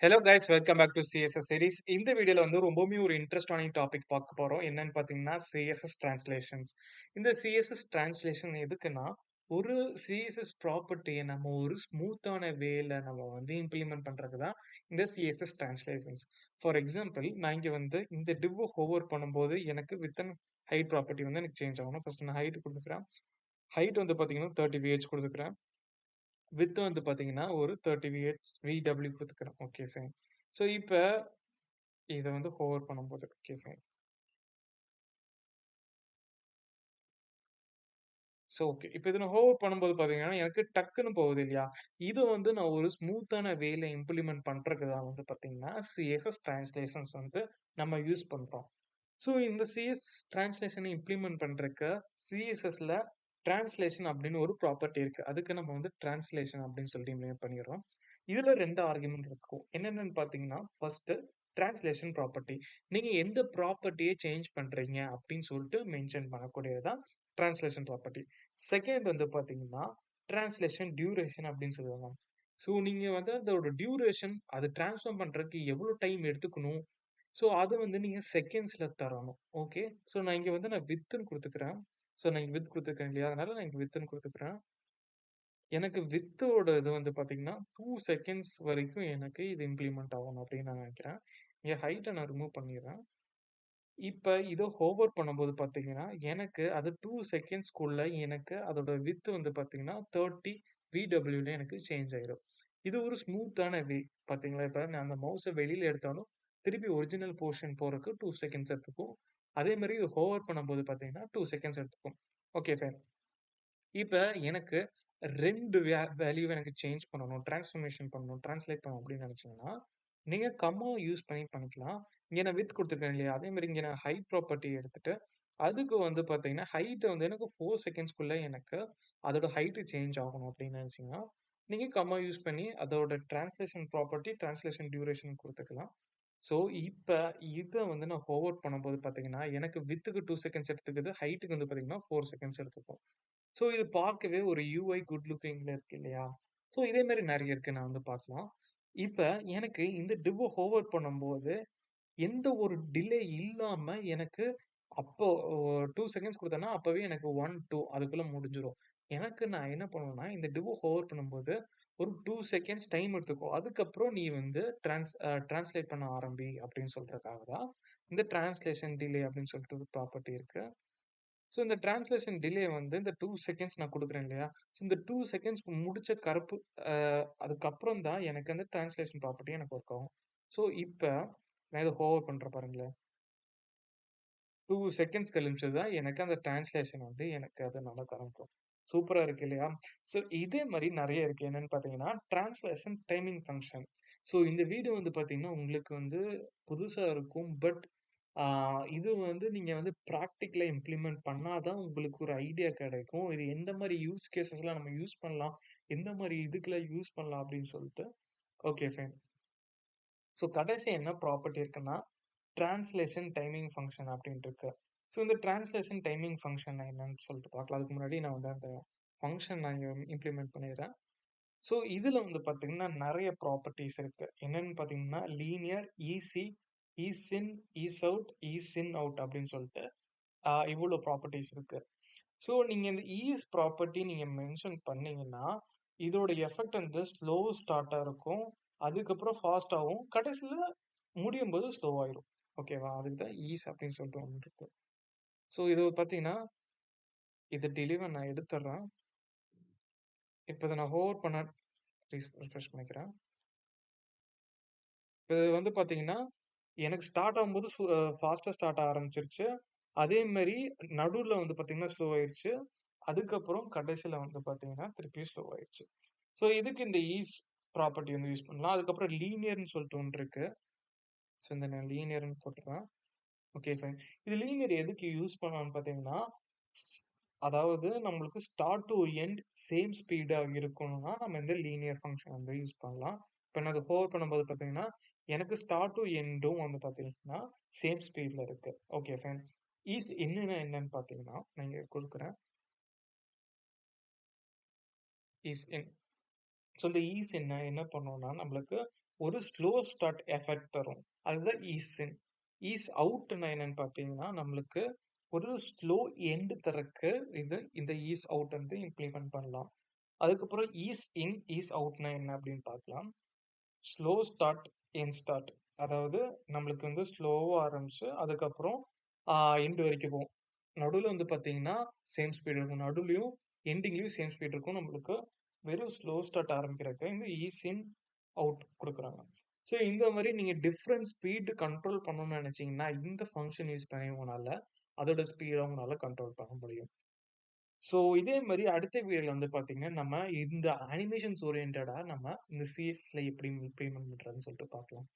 Hello guys, welcome back to CSS series. இந்த வீடியோல வந்து ரொம்பவுமே ஒரு இன்ட்ரெஸ்டான டாபிக் பார்க்க போறோம். என்னன்னு பார்த்தீங்கன்னா சிஎஸ்எஸ் டிரான்ஸ்லேஷன்ஸ். இந்த சிஎஸ்எஸ் டிரான்ஸ்லேஷன் எதுக்குன்னா, ஒரு சிஎஸ்எஸ் ப்ராப்பர்ட்டியை நம்ம ஒரு ஸ்மூத்தான வேல நம்ம வந்து இம்ப்ளிமெண்ட் பண்றதுக்கு தான் இந்த சிஎஸ்எஸ் டிரான்ஸ்லேஷன்ஸ். ஃபார் எக்ஸாம்பிள், நான் இங்க வந்து இந்த டிவ் ஹோவர் பண்ணும்போது எனக்கு வித் அண்ட் ஹைட் ப்ராப்பர்ட்டி வந்து எனக்கு சேஞ்ச் ஆகணும். ஃபர்ஸ்ட் நான் ஹைட் கொடுத்துக்கிறேன். ஹைட் வந்து பார்த்தீங்கன்னா 30 VH கொடுத்துக்கிறேன். வித் வந்து பார்த்தீங்கன்னா ஒரு 30 VW கொடுத்துக்கிறேன். Okay fine. ஸோ இப்போ இத வந்து ஹோவர் பண்ணும்போது ஓகே ஃபைன். So okay. இப்ப இத நான் ஹோவர் பண்ணும்போது பார்த்தீங்கன்னா, எனக்கு டக்குன்னு போகுது இல்லையா? இத வந்து நான் ஒரு ஸ்மூத்தான வேல இம்ப்ளிமெண்ட் பண்றதுக்கு தான் வந்து பார்த்தீங்கன்னா, சிஎஸ்எஸ் டிரான்ஸ்லேஷன்ஸ் வந்து நம்ம யூஸ் பண்றோம். ஸோ இந்த சிஎஸ்எஸ் டிரான்ஸ்லேஷன இம்ப்ளிமெண்ட் பண்றதுக்கு சிஎஸ்எஸ்ல டிரான்ஸ்லேஷன் அப்படின்னு ஒரு ப்ராப்பர்ட்டி இருக்கு. அதுக்கு நம்ம வந்து டிரான்ஸ்லேஷன் அப்படின்னு சொல்லிட்டு இம்ப்ளிமெண்ட் பண்ணிடுறோம். இதுல 2 ஆர்குமென்ட் இருக்கும். என்னென்னன்னு பார்த்தீங்கன்னா, ஃபர்ஸ்ட் டிரான்ஸ்லேஷன் ப்ராப்பர்ட்டி. நீங்க எந்த ப்ராப்பர்ட்டிய சேஞ்ச் பண்றீங்க அப்படின்னு சொல்லிட்டு மென்ஷன் பண்ணக்கூடியது தான் டிரான்ஸ்லேஷன் ப்ராப்பர்ட்டி. செகண்ட் வந்து பார்த்தீங்கன்னா, டிரான்ஸ்லேஷன் டியூரேஷன் அப்படின்னு சொல்லுவாங்க. ஸோ நீங்க வந்து அதோட டியூரேஷன் அது டிரான்ஸ்ஃபார்ம் பண்றதுக்கு எவ்வளோ டைம் எடுத்துக்கணும். ஸோ அது வந்து நீங்க செகண்ட்ஸ்ல தரணும். ஓகே. ஸோ நான் இங்க வந்து நான் வித்ன்னு குடுத்துக்கிறேன். ஸோ நான் இங்க வித் குடுத்துருக்கேன் இல்லையா? அதனால நான் இங்க வித்ன்னு குடுத்துக்கிறேன். எனக்கு வித்தோட இது வந்து பார்த்தீங்கன்னா, 2 செகண்ட்ஸ் வரைக்கும் எனக்கு இது இம்ப்ளிமெண்ட் ஆகணும் அப்படின்னு நான் நினைக்கிறேன். இங்க ஹைட்ட நான் ரிமூவ் பண்ணிர்றேன். இப்ப இத ஹோவர் பண்ணும்போது பார்த்தீங்கன்னா, எனக்கு அது 2 செகண்ட்ஸ்க்குள்ள எனக்கு அதோட விட்த் வந்து பார்த்தீங்கன்னா, 30 VWல எனக்கு சேஞ்ச் ஆயிரும். இது ஒரு ஸ்மூத்தான வே. பார்த்தீங்களா? இப்ப நான் அந்த மவுஸ வெளியில எடுத்தாலும், திருப்பி ஒரிஜினல் போர்ஷன் போறதுக்கு 2 செகண்ட்ஸ் எடுத்துக்கும். அதே மாரி இது ஹோவர் பண்ணும்போது பார்த்தீங்கன்னா, 2 செகண்ட்ஸ் எடுத்துக்கும். Okay fine. இப்ப எனக்கு 2 வேல்யூவ எனக்கு சேஞ்ச் பண்ணணும். டிரான்ஸ்ஃபர்மேஷன் பண்ணணும். டிரான்ஸ்லேட் பண்ணணும் அப்படின்னு நினைச்சீங்கன்னா, நீங்க கம்மா யூஸ் பண்ணி பண்ணிக்கலாம். இங்க நான் விட்த் குடுத்துருக்கேன் இல்லையா? அதே மாரி இங்க நான் ஹைட் ப்ராப்பர்ட்டி எடுத்துட்டு, அதுக்கு வந்து பார்த்தீங்கன்னா, ஹைட் வந்து எனக்கு 4 செகண்ட்ஸ்க்குள்ள எனக்கு அதோட ஹைட் சேஞ்ச் ஆகணும் அப்படின்னு நினைச்சீங்கன்னா, நீங்க கம்மா யூஸ் பண்ணி அதோட டிரான்ஸ்லேஷன் ப்ராப்பர்ட்டி, டிரான்ஸ்லேஷன் டியூரேஷன் குடுத்துக்கலாம். ஸோ, இப்ப இத வந்து நான் ஃபார்வர்ட் பண்ணும்போது பார்த்தீங்கன்னா, எனக்கு விட்த்துக்கு 2 செகண்ட்ஸ் எடுத்துக்குது. ஹைட்க்கு வந்து பார்த்தீங்கன்னா 4 செகண்ட்ஸ் எடுத்துக்கும். ஸோ, இது பார்க்கவே ஒரு யூஐ குட் லுக்கிங்ல இருக்கு இல்லையா? ஸோ, இதே மாரி நெறைய இருக்கு. நான் வந்து பார்க்கலாம். இப்ப எனக்கு இந்த டிவ்வ ஹோவர் பண்ணும்போது, எந்த ஒரு டிலே இல்லாம எனக்கு அப்போ 2 செகண்ட்ஸ் குடுத்தேன்னா, அப்பவே எனக்கு 1, 2 அதுக்குள்ள முடிஞ்சிரும். எனக்கு நான் என்ன பண்ணுவேன்னா, இந்த டிவ் ஹோவர் பண்ணும்போது ஒரு 2 செகண்ட்ஸ் டைம் எடுத்துக்கோ. அதுக்கப்புறம் நீ வந்து டிரான்ஸ்லேட் பண்ண ஆரம்பி அப்படின்னு சொல்றதுக்காக தான், இந்த டிரான்ஸ்லேஷன் டிலே அப்படின்னு சொல்லிட்டு ஒரு ப்ராப்பர்ட்டி இருக்கு. ஸோ இந்த டிரான்ஸ்லேஷன் டிலே வந்து இந்த 2 செகண்ட்ஸ் நான் குடுக்குறேன் இல்லையா? ஸோ இந்த 2 செகண்ட்ஸ் முடிச்ச கருப்பு அ அதுக்கப்புறம் தான் எனக்கு அந்த டிரான்ஸ்லேஷன் ப்ராப்பர்ட்டி எனக்கு ஒர்க் ஆகும். ஸோ இப்ப நான் இத ஹோவர் பண்றேன் பாருங்களேன். 2 செகண்ட்ஸ் கழிச்சு தான் எனக்கு அந்த டிரான்ஸ்லேஷன் வந்து எனக்கு அது நடக்க ஆரம்பிக்கும். சூப்பரா இருக்கு இல்லையா? ஸோ இதே மாரி நெறைய இருக்கு. என்னன்னு பார்த்தீங்கன்னா, டிரான்ஸ்லேஷன் டைமிங் ஃபங்ஷன். ஸோ இந்த வீடியோ வந்து பார்த்தீங்கன்னா, உங்களுக்கு வந்து புதுசா இருக்கும். பட் ஆ இது வந்து நீங்க வந்து பிராக்டிகலா இம்ப்ளிமெண்ட் பண்ணா தான் உங்களுக்கு ஒரு ஐடியா கிடைக்கும். இது எந்த மாரி யூஸ் கேஸஸ்லாம் நம்ம யூஸ் பண்ணலாம். எந்த மாரி இதுக்கெல்லாம் யூஸ் பண்ணலாம் அப்படின்னு சொல்லிட்டு. Okay fine. ஸோ கடைசியா என்ன ப்ராப்பர்ட்டி இருக்குன்னா, டிரான்ஸ்லேஷன் டைமிங் ஃபங்ஷன் அப்டின்ட்டு இருக்கு. ஸோ இந்த டிரான்ஸ்லேஷன் டைமிங் ஃபங்ஷன் என்னன்னு சொல்லிட்டு பார்க்கலாம். அதுக்கு முன்னாடி நான் வந்து அந்த ஃபங்ஷன் நான் இங்க இம்ப்ளிமெண்ட் பண்ணிடுறேன். ஸோ இதுல வந்து பார்த்தீங்கன்னா, நெறைய ப்ராப்பர்ட்டீஸ் இருக்கு. என்னன்னு பார்த்தீங்கன்னா, லீனியர், ஈஸி, ஈஸ்இன், ஈஸ்அவுட், ஈஸ்இன் அவுட் அப்படின்னு சொல்லிட்டு இவ்வளோ ப்ராப்பர்ட்டீஸ் இருக்கு. ஸோ நீங்க இந்த ஈஸ் ப்ராப்பர்ட்டி நீங்க மென்ஷன் பண்ணீங்கன்னா, இதோட எஃபெக்ட் வந்து ஸ்லோ ஸ்டார்ட்டா இருக்கும். அதுக்கப்புறம் ஃபாஸ்ட்டாவும், கடைசில முடியும்போது ஸ்லோவாயிரும். ஓகேவா? அதுக்கு தான் ஈஸ் அப்படின்னு சொல்லிட்டு ஒண்ணு இருக்கு. ஸோ இது பார்த்தீங்கன்னா, இத டெலிவர நான் எடுத்துடுறேன். இப்ப இத நான் ஹோவர் பண்ண ரிஃப்ரெஷ் பண்ணிக்கிறேன். இப்ப இது வந்து பார்த்தீங்கன்னா, எனக்கு ஸ்டார்ட் ஆகும்போது ஃபாஸ்ட்டா ஸ்டார்ட் ஆரம்பிச்சுருச்சு. அதே மாரி நடுவுல வந்து பார்த்தீங்கன்னா, ஸ்லோ ஆயிருச்சு. அதுக்கப்புறம் கடைசில வந்து பார்த்தீங்கன்னா, திருப்பியும் ஸ்லோ ஆயிருச்சு. ஸோ இதுக்கு இந்த ஈஸ் ப்ராப்பர்ட்டி வந்து யூஸ் பண்ணலாம். அதுக்கப்புறம் லீனியர்ன்னு சொல்லிட்டு ஒண்ணு இருக்கு. ஸோ இந்த நான் லீனியர்ன்னு போட்டுறேன். Okay fine. இது லீனியர் எதுக்கு யூஸ் பண்ணலாம்னு பார்த்தீங்கன்னா, ஸ் அதாவது நம்மளுக்கு ஸ்டார்ட் டூ எண்ட் சேம் ஸ்பீடா இருக்கணும்னா, நம்ம இந்த லீனியர் ஃபங்ஷன் வந்து யூஸ் பண்ணலாம். இப்ப நான் அத ஹோவர் பண்ணும்போது பார்த்தீங்கன்னா, எனக்கு ஸ்டார்ட் டூ எண்டும் வந்து பார்த்தீங்கன்னா, சேம் ஸ்பீட்ல இருக்கு. Okay fine. ஈஸ் இன்னும் என்னன்னு பார்த்தீங்கன்னா, நான் இங்க குடுக்குறேன். Is in. ஸோ இந்த ஈஸ்இன் என்ன பண்ணும்னா, நம்மளுக்கு ஒரு ஸ்லோ ஸ்டார்ட் எஃபெக்ட் தரும். அதுதான் ஈஸ்இன். ஈஸ் அவுட்ன்னா என்னன்னு பார்த்தீங்கன்னா, நம்மளுக்கு ஒரு ஸ்லோ எண்ட் தர்றக்கு இந்த ஈஸ் அவுட் வந்து இம்ப்ளிமெண்ட் பண்ணலாம். அதுக்கப்புறம் ஈஸ் இன், ஈஸ் அவுட்ன்னா என்ன அப்படின்னு பார்க்கலாம். Slow start, end start. அதாவது நம்மளுக்கு வந்து ஸ்லோவா ஆரம்பிச்சு, அதுக்கப்புறம் ஆ எண்ட் வரைக்கும் போகும். நடுவுல வந்து பார்த்தீங்கன்னா, சேம் ஸ்பீட் இருக்கும். நடுவுலயும், எண்டிங்லயும் சேம் ஸ்பீட் இருக்கும். நம்மளுக்கு வெறும் ஸ்லோ ஸ்டார்ட் ஆரம்பிக்கிறதுக்கு இந்த ஈஸ் இன், அவுட் குடுக்குறாங்க. ஸோ இந்த மாரி நீங்க டிஃபரெண்ட் ஸ்பீட் கண்ட்ரோல் பண்ணணும்னு நெனச்சீங்கன்னா, இந்த ஃபங்ஷன் யூஸ் பண்ணி உங்கனால அதோட ஸ்பீட உங்கனால கண்ட்ரோல் பண்ண முடியும். ஸோ இதே மாரி அடுத்த வீடியோல வந்து பார்த்தீங்கன்னா, நம்ம இந்த அனிமேஷன்ஸ் ஓரியன்டடா நம்ம இந்த CSSல எப்படி இம்ப்ளிமெண்ட் பண்றதுன்னு சொல்லிட்டு பார்க்கலாம்.